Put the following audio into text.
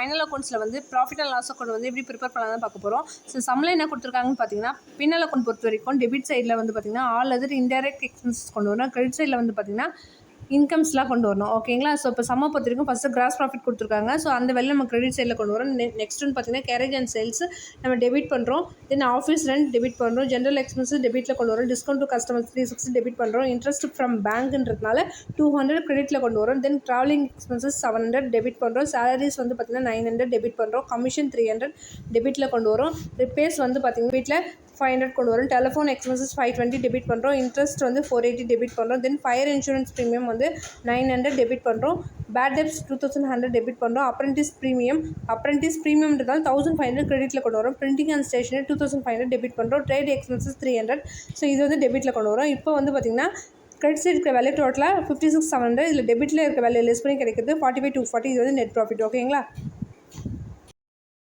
Final அக்கௌண்ட்ஸில் வந்து profit and loss account வந்து எப்படி ப்ரிப்பேர் பண்ணலாம் பார்க்க போகிறோம். ஸோ சம்மில் என்ன கொடுத்துருக்காங்கன்னு பார்த்தீங்கன்னா, பின்னல் அக்கௌண்ட் பொறுத்த வரைக்கும் டெபிட் சைடில் வந்து பார்த்தீங்கன்னா ஆல் அதர் இன்டைரக்ட் எக்ஸ்பென்சஸ் கொண்டு வரணும். கிரெடிட் சைடில் வந்து பார்த்தீங்கன்னா இன்கம்ஸ்லாம் கொண்டு வரணும். ஓகேங்களா. ஸோ இப்போ சம்மை பொறுத்த வரைக்கும் ஃபஸ்ட்டு கிராஸ் ப்ராஃபிட் கொடுத்துருக்காங்க. ஸோ அந்த வேலை நம்ம கிரெடிட் சைடில் கொண்டு வரோம். நெக்ஸ்ட் வந்து பார்த்தீங்கன்னா கேரேஜ் அண்ட் சேல்ஸ் நம்ம டெபிட் பண்ணுறோம். தென் ஆஃபீஸ் ரெண்ட் டெபிட் பண்ணுறோம். ஜென்ரல் எக்ஸ்பென்சஸ் டெபிட்டில் கொண்டு வரோம். டிஸ்கவுண்ட் டு கஸ்டமர்ஸ் 360 டெபிட் பண்ணுறோம். இன்ட்ரெஸ்ட் ஃப்ரம் பேங்க்ன்றதுனால 200 கிரெடிட்டில் கொண்டு வரோம். தென் ட்ராவலிங் எக்ஸ்பென்சஸ் 700 டெபிட் பண்ணுறோம். சேலரிஸ் வந்து பார்த்தீங்கன்னா 900 டெபிட் பண்ணுறோம். கமிஷன் 300 டெபிட்டில் கொண்டு வரோம். ரிப்பேர்ஸ் வந்து பார்த்தீங்கன்னா வீட்டில் 500 கொண்டு வரும். டெலிஃபோன் எக்ஸ்பென்சஸ் 520 டெபிட் பண்ணுறோம். இன்ட்ரெஸ்ட் வந்து 480 டெபிட் பண்ணுறோம். தென் ஃபயர் இன்சூரன்ஸ் ப்ரீமியம் வந்து 900 டெபிட் பண்ணுறோம். பேட் டெப்ஸ் 2100 டெபிட் பண்ணுறோம். அப்ரெண்டிஸ் ப்ரீமியம்ன்றதால் 1500 கிரெடிட்டில் கொண்டு வரும். பிரிண்டிங் அண்ட் ஸ்டேஷனரி 2500 டெபிட் பண்ணுறோம். Trade expenses 300. ஸோ இது வந்து டெபிட்டில் கொண்டு வரும். இப்போ வந்து பார்த்திங்கன்னா கிரெடிட் சைடு இருக்கிற வேல்யூ டோட்டலாக 56,700. இதில் டெபிட்டில் இருக்க வேல்யூ லெஸ் பண்ணி கிடைக்கிறது 45,240. இது வந்து நெட் ப்ராஃபிட். ஓகேங்களா.